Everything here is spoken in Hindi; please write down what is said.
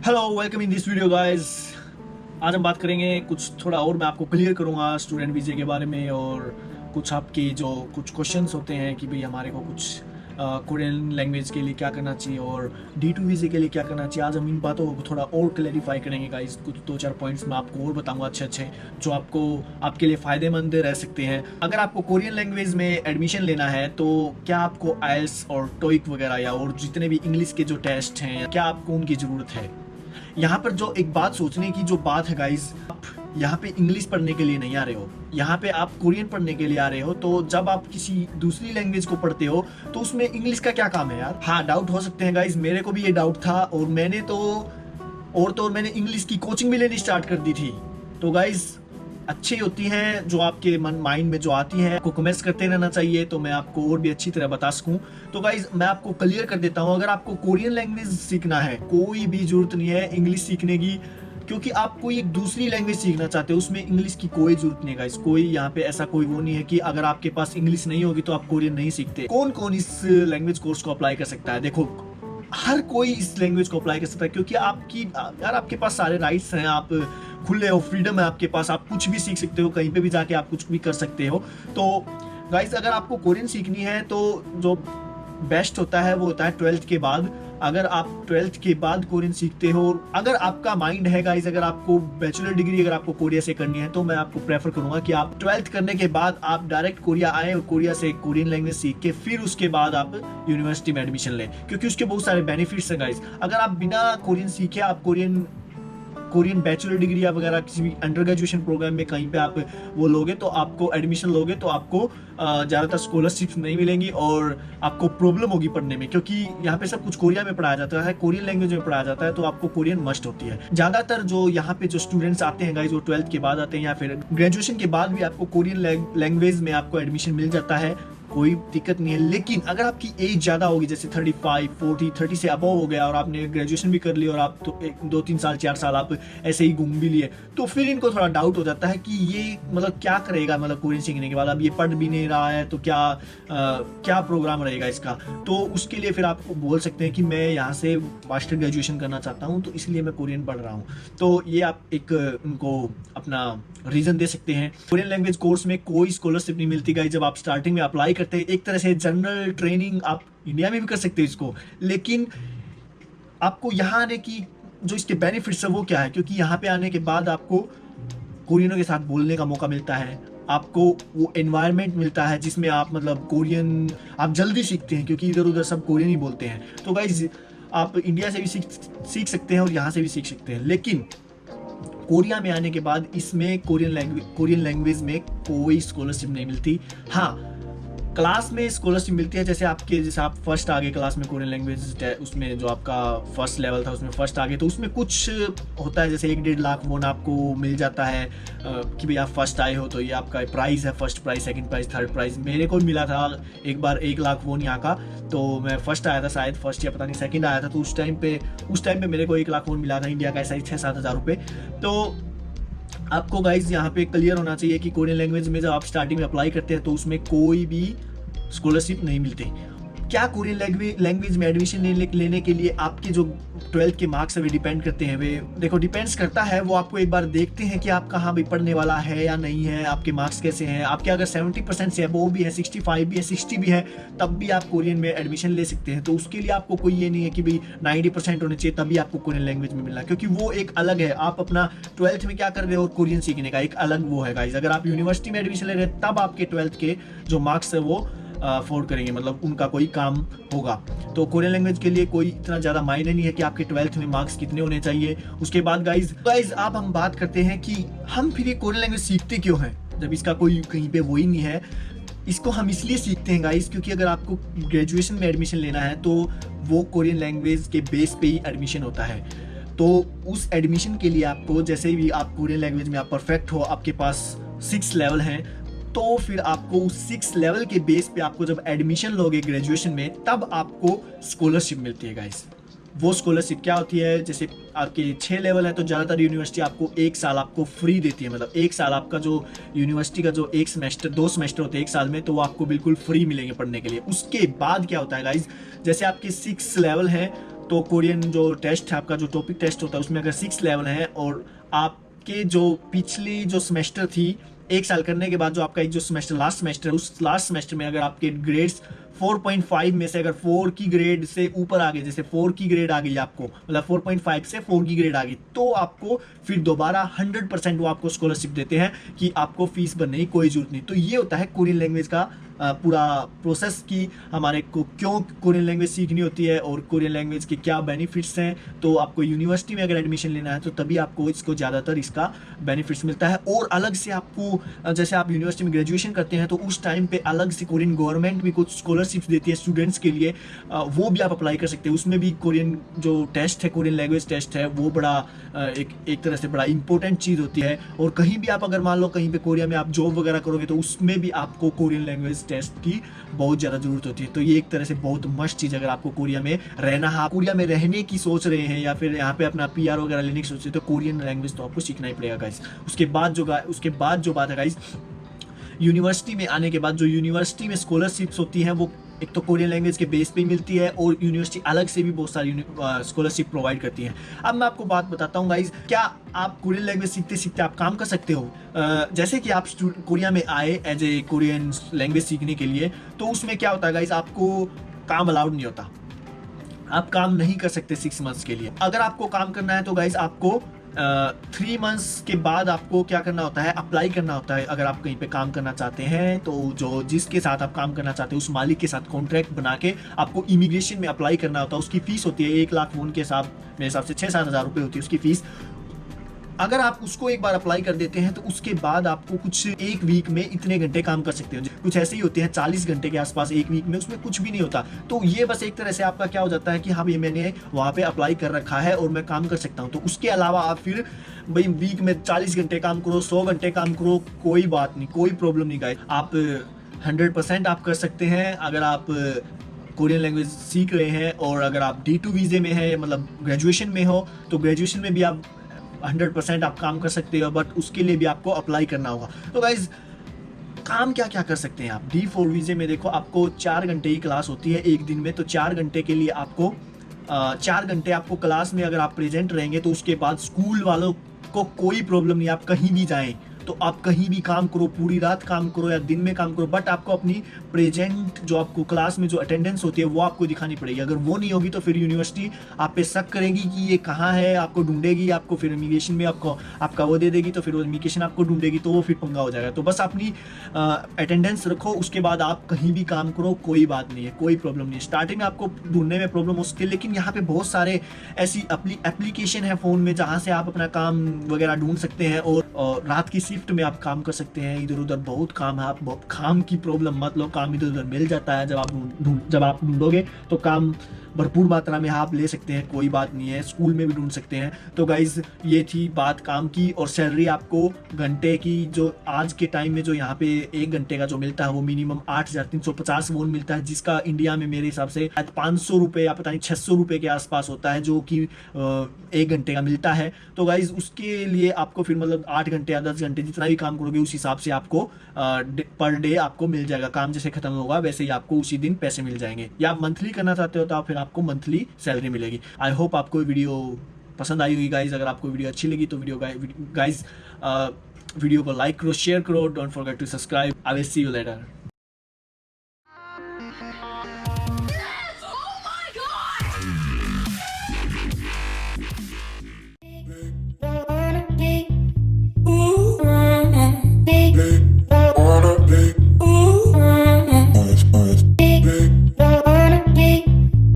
Hello welcome in this video guys. आज हम बात करेंगे कुछ थोड़ा और मैं आपको क्लियर करूंगा स्टूडेंट वीज़े के बारे में और कुछ आपके जो कुछ क्वेश्चंस होते हैं कि भाई हमारे को कुछ कोरियन लैंग्वेज के लिए क्या करना चाहिए और D2 वीज़े के लिए क्या करना चाहिए। आज हम इन बातों को थोड़ा और क्लैरिफाई करेंगे गाइस। कुछ दो चार पॉइंट्स मैं आपको और बताऊंगा अच्छे अच्छे जो आपको आपके लिए फ़ायदेमंद रह सकते हैं। अगर आपको कोरियन लैंग्वेज में एडमिशन लेना है तो क्या आपको आइल्स और टोइक वगैरह या और जितने भी इंग्लिश के जो टेस्ट हैं क्या आपको उनकी ज़रूरत है। यहाँ पर जो एक बात सोचने की जो बात है गाइज, आप यहाँ पे इंग्लिश पढ़ने के लिए नहीं आ रहे हो, यहाँ पे आप कोरियन पढ़ने के लिए आ रहे हो। तो जब आप किसी दूसरी लैंग्वेज को पढ़ते हो तो उसमें इंग्लिश का क्या काम है यार। हाँ, डाउट हो सकते हैं गाइज, मेरे को भी ये डाउट था और मैंने इंग्लिश की कोचिंग भी लेनी स्टार्ट कर दी थी। तो गाइज अच्छी होती हैं जो आपके माइंड में जो आती है, आपको कमेंट्स करते रहना चाहिए तो मैं आपको और भी अच्छी तरह बता सकूं। तो गाइज मैं आपको क्लियर कर देता हूं, अगर आपको कोरियन लैंग्वेज सीखना है कोई भी जरूरत नहीं है इंग्लिश सीखने की, क्योंकि आप कोई एक दूसरी लैंग्वेज सीखना चाहते हो उसमें इंग्लिश की कोई जरूरत नहीं है गाइस। कोई यहाँ पे ऐसा कोई वो नहीं है कि अगर आपके पास इंग्लिश नहीं होगी तो आप कोरियन नहीं सीखते। कौन कौन इस लैंग्वेज कोर्स को अप्लाई कर सकता है? देखो, हर कोई इस लैंग्वेज को अप्लाई कर सकता है क्योंकि आपके पास सारे राइट्स हैं, आप खुले हो, फ्रीडम है आपके पास, आप कुछ भी सीख सकते हो, कहीं पे भी जाके आप कुछ भी कर सकते हो। तो गाइस अगर आपको कोरियन सीखनी है तो जो बेस्ट होता है वो होता है 12th के बाद। अगर आप 12th के बाद कोरियन सीखते हो, अगर आपका माइंड है गाइस, अगर आपको बैचलर डिग्री अगर आपको कोरिया से करनी है तो मैं आपको प्रेफर करूंगा कि आप 12th करने के बाद आप डायरेक्ट कोरिया आए और कोरिया से कोरियन लैंग्वेज सीख के फिर उसके बाद आप यूनिवर्सिटी में एडमिशन लें, क्योंकि उसके बहुत सारे बेनिफिट्स हैं गाइस। अगर आप बिना कोरियन सीखे आप कोरियन बैचलर डिग्री या वगैरह किसी भी अंडर ग्रेजुएशन प्रोग्राम में कहीं पे आप वो लोगे तो आपको एडमिशन लोगे तो आपको ज़्यादातर स्कॉलरशिप्स नहीं मिलेंगी और आपको प्रॉब्लम होगी पढ़ने में, क्योंकि यहाँ पे सब कुछ कोरिया में पढ़ाया जाता है, कोरियन लैंग्वेज में पढ़ाया जाता है, तो आपको कोरियन मस्ट होती है। ज़्यादातर जो यहाँ पे जो स्टूडेंट्स आते हैं गाइज वो 12th के बाद आते हैं या फिर ग्रेजुएशन के बाद भी आपको कोरियन लैंग्वेज में आपको एडमिशन मिल जाता है, कोई दिक्कत नहीं है। लेकिन अगर आपकी एज ज़्यादा होगी, जैसे 35, 40, 30 से अबव हो गया और आपने ग्रेजुएशन भी कर ली और आप तो 2-3 साल 4 साल आप ऐसे ही घूम भी लिए, तो फिर इनको थोड़ा डाउट हो जाता है कि ये मतलब क्या करेगा, मतलब कोरियन सीखने के बाद अब ये पढ़ भी नहीं रहा है तो क्या प्रोग्राम रहेगा इसका। तो उसके लिए फिर आप बोल सकते हैं कि मैं यहाँ से मास्टर ग्रेजुएशन करना चाहता हूँ तो इसलिए मैं कोरियन पढ़ रहा हूँ। तो ये आप एक उनको अपना रीज़न दे सकते हैं। कोरियन लैंग्वेज कोर्स में कोई स्कॉलरशिप नहीं मिलती गाइस। जब आप स्टार्टिंग में अप्लाई करते हैं, एक तरह से जनरल ट्रेनिंग आप इंडिया में भी कर सकते हैं इसको, लेकिन आपको यहाँ आने की जो इसके बेनिफिट्स है वो क्या है, क्योंकि यहाँ पे आने के बाद आपको कोरियनों के साथ बोलने का मौका मिलता है, आपको वो एनवायरनमेंट मिलता है जिसमें आप मतलब कोरियन आप जल्दी सीखते हैं, क्योंकि इधर उधर सब कोरियन ही बोलते हैं। तो गाइस आप इंडिया से भी सीख सकते हैं और यहाँ से भी सीख सकते हैं, लेकिन कोरिया में आने के बाद इसमें कोरियन लैंग्वेज में कोई स्कॉलरशिप नहीं मिलती। हाँ, क्लास में स्कॉलरशिप मिलती है, जैसे आप फर्स्ट आ गए क्लास में कोरियन लैंग्वेज, उसमें जो आपका फर्स्ट लेवल था उसमें फर्स्ट आ गए तो उसमें कुछ होता है, जैसे 1-1.5 लाख वोन आपको मिल जाता है कि भाई आप फर्स्ट आए हो तो ये आपका प्राइज़ है, first prize, second prize, third prize. मेरे को मिला था एक बार 1 लाख वोन यहाँ का, तो मैं फर्स्ट आया था शायद, फर्स्ट या पता नहीं सेकंड आया था, तो उस टाइम पे मेरे को 1 लाख वोन मिला था, इंडिया का ऐसा ही 6-7 हज़ार रुपये। तो आपको गाइज यहाँ पे क्लियर होना चाहिए कि कोरियन लैंग्वेज में जब आप स्टार्टिंग में अप्लाई करते हैं तो उसमें कोई भी स्कॉलरशिप नहीं मिलती। क्या कोरियन लैंग्वेज में एडमिशन लेने के लिए आपके जो 12th के मार्क्स है वे डिपेंड करते हैं। वे देखो डिपेंड्स करता है, वो आपको एक बार देखते हैं कि आप कहाँ भी पढ़ने वाला है या नहीं है, आपके मार्क्स कैसे हैं। आपके अगर 70% से अबव भी है, 65 भी है, 60 भी है, तब भी आप कोरियन में एडमिशन ले सकते हैं। तो उसके लिए आपको कोई ये नहीं है कि भाई 90% होने चाहिए तभी आपको कोरियन लैंग्वेज में मिलना, क्योंकि वो एक अलग है। आप अपना 12th में क्या कर रहे हो और कोरियन सीखने का एक अलग वो है गाइज। अगर आप यूनिवर्सिटी में एडमिशन ले रहे हैं तब आपके 12th के जो मार्क्स है वो अफोर्ड करेंगे, मतलब उनका कोई काम होगा। तो कोरियन लैंग्वेज के लिए कोई इतना ज़्यादा मायने नहीं है कि आपके 12th में मार्क्स कितने होने चाहिए। उसके बाद गाइज अब हम बात करते हैं कि हम फिर ये कोरियन लैंग्वेज सीखते क्यों हैं, जब इसका कोई कहीं पे वो ही नहीं है। इसको हम इसलिए सीखते हैं गाइज क्योंकि अगर आपको ग्रेजुएशन में एडमिशन लेना है तो वो कोरियन लैंग्वेज के बेस पे ही एडमिशन होता है। तो उस एडमिशन के लिए आपको, जैसे भी आप कोरियन लैंग्वेज में आप परफेक्ट हो, आपके पास 6 लेवल हैं, तो फिर आपको उस 6 लेवल के बेस पे आपको जब एडमिशन लोगे ग्रेजुएशन में तब आपको स्कॉलरशिप मिलती है गाइस। वो स्कॉलरशिप क्या होती है, जैसे आपके 6 लेवल है तो ज़्यादातर यूनिवर्सिटी आपको 1 साल आपको फ्री देती है, मतलब 1 साल आपका जो यूनिवर्सिटी का जो 2 सेमेस्टर होते हैं 1 साल में, तो वो आपको बिल्कुल फ्री मिलेंगे पढ़ने के लिए। उसके बाद क्या होता है गाइज, जैसे आपके 6 लेवल हैं तो कोरियन जो टेस्ट है आपका, जो टॉपिक टेस्ट होता है उसमें अगर 6 लेवल है और आपके जो पिछली जो सेमेस्टर थी 1 साल करने के बाद जो आपका एक जो सेमेस्टर लास्ट सेमेस्टर है, उस लास्ट सेमेस्टर में अगर आपके ग्रेड्स 4.5 में से अगर 4 की ग्रेड से ऊपर आ गए, जैसे 4 की ग्रेड आ गई आपको, मतलब 4.5 से 4 की ग्रेड आ गई, तो आपको फिर दोबारा 100% वो आपको स्कॉलरशिप देते हैं कि आपको फीस भरने की कोई जरूरत नहीं। तो ये होता है कोरियन लैंग्वेज का पूरा प्रोसेस कि हमारे को क्यों कोरियन लैंग्वेज सीखनी होती है और कोरियन लैंग्वेज के क्या बेनिफिट्स हैं। तो आपको यूनिवर्सिटी में अगर एडमिशन लेना है तो तभी आपको इसको ज़्यादातर इसका बेनिफिट्स मिलता है। और अलग से आपको जैसे आप यूनिवर्सिटी में ग्रेजुएशन करते हैं तो उस टाइम पे अलग से कोरियन गवर्नमेंट भी कुछ स्कॉलरशिप्स देती है स्टूडेंट्स के लिए, वो भी आप अप्लाई कर सकते हैं। उसमें भी कोरियन जो टेस्ट है, कोरियन लैंग्वेज टेस्ट है, वो बड़ा एक तरह से बड़ा इंपॉर्टेंट चीज़ होती है। और कहीं भी आप अगर मान लो कहीं पे कोरिया में आप जॉब वगैरह करोगे तो उसमें भी आपको कोरियन लैंग्वेज टेस्ट की बहुत ज़्यादा जरूरत होती है। तो ये एक तरह से बहुत मस्त चीज़, अगर आपको कोरिया में रहना है, कोरिया में रहने की सोच रहे हैं या फिर यहाँ पे अपना PR वगैरह लेने की सोच रहे हैं, तो कोरियन लैंग्वेज तो आपको सीखना ही पड़ेगा गाइस। उसके बाद जो बात है गाइस, यूनिवर्सिटी में आने के बाद जो यूनिवर्सिटी में स्कॉलरशिप्स होती हैं वो एक तो कोरियन लैंग्वेज के बेस पे मिलती है और यूनिवर्सिटी अलग से भी बहुत सारी स्कॉलरशिप प्रोवाइड करती है। अब मैं आपको बात बताता हूँ गाइज, क्या आप कोरियन लैंग्वेज सीखते सीखते आप काम कर सकते हो? जैसे कि आप कोरिया में आए एज ए कोरियन लैंग्वेज सीखने के लिए, तो उसमें क्या होता है गाइज, आपको काम अलाउड नहीं होता, आप काम नहीं कर सकते 6 मंथ्स के लिए। अगर आपको काम करना है तो गाइज आपको 3 मंथ्स के बाद आपको क्या करना होता है, अप्लाई करना होता है। अगर आप कहीं पे काम करना चाहते हैं तो जो जिसके साथ आप काम करना चाहते हैं उस मालिक के साथ कॉन्ट्रैक्ट बना के आपको इमिग्रेशन में अप्लाई करना होता है। उसकी फीस होती है 1 लाख वोन के हिसाब, मेरे हिसाब से 6-7 हज़ार रुपये होती है उसकी फीस। अगर आप उसको एक बार अप्लाई कर देते हैं तो उसके बाद आपको कुछ 1 वीक में इतने घंटे काम कर सकते हो, कुछ ऐसे ही होते हैं 40 घंटे के आसपास 1 वीक में, उसमें कुछ भी नहीं होता। तो ये बस एक तरह से आपका क्या हो जाता है कि हाँ ये मैंने वहाँ पे अप्लाई कर रखा है और मैं काम कर सकता हूँ। तो उसके अलावा आप फिर भाई वीक में 40 घंटे काम करो, 100 घंटे काम करो, कोई बात नहीं, कोई प्रॉब्लम नहीं गाइस, आप 100% आप कर सकते हैं। अगर आप कोरियन लैंग्वेज सीख रहे हैं और अगर आप D2 वीज़े में है, मतलब ग्रेजुएशन में हो, तो ग्रेजुएशन में भी आप 100% आप काम कर सकते हो, बट उसके लिए भी आपको अप्लाई करना होगा। तो गाइज काम क्या क्या कर सकते हैं आप D4 वीज़े में? देखो आपको 4 घंटे की क्लास होती है एक दिन में, तो 4 घंटे के लिए आपको 4 घंटे आपको क्लास में अगर आप प्रेजेंट रहेंगे तो उसके बाद स्कूल वालों को कोई प्रॉब्लम नहीं, आप कहीं भी जाएं तो आप कहीं भी काम करो, पूरी रात काम करो या दिन में काम करो, बट आपको अपनी प्रेजेंट जो आपको क्लास में जो अटेंडेंस होती है वो आपको दिखानी पड़ेगी। अगर वो नहीं होगी तो फिर यूनिवर्सिटी आप पे शक करेगी कि ये कहाँ है, आपको ढूंढेगी, आपको फिर इमिग्रेशन में आपका वो दे देगी, तो फिर वो इमिग्रेशन आपको ढूंढेगी, तो वो फिर पंगा हो जाएगा। तो बस अपनी अटेंडेंस रखो, उसके बाद आप कहीं भी काम करो, कोई बात नहीं है, कोई प्रॉब्लम नहीं है। स्टार्टिंग में आपको ढूंढने में प्रॉब्लम हो सकती है, लेकिन यहाँ पे बहुत सारे ऐसी एप्लीकेशन है फ़ोन में जहाँ से आप अपना काम वगैरह ढूंढ सकते हैं और रात की शिफ्ट में आप काम कर सकते हैं। इधर उधर बहुत काम है, आप बहुत काम की प्रॉब्लम मत लो, काम इधर उधर मिल जाता है। जब आप ढूंढोगे तो काम भरपूर मात्रा में आप ले सकते हैं, कोई बात नहीं है, स्कूल में भी ढूंढ सकते हैं। तो गाइज ये थी बात काम की। और सैलरी आपको घंटे की जो आज के टाइम में जो यहाँ पे 1 घंटे का जो मिलता है वो मिनिमम 8,350 वोन मिलता है, जिसका इंडिया में मेरे हिसाब से 500 रुपये या पता नहीं 600 रुपये के आसपास होता है, जो कि 1 घंटे का मिलता है। तो गाइज उसके लिए आपको फिर मतलब 8 घंटे या 10 घंटे जितना भी काम करोगे उस हिसाब से आपको पर डे आपको मिल जाएगा। काम जैसे खत्म होगा वैसे ही आपको उसी दिन पैसे मिल जाएंगे। या आप मंथली करना चाहते हो तो फिर आपको मंथली सैलरी मिलेगी। आई होप आपको वीडियो पसंद आई होगी गाइज। अगर आपको वीडियो अच्छी लगी तो वीडियो को लाइक करो, शेयर करो, don't forget to subscribe. I will see you letter.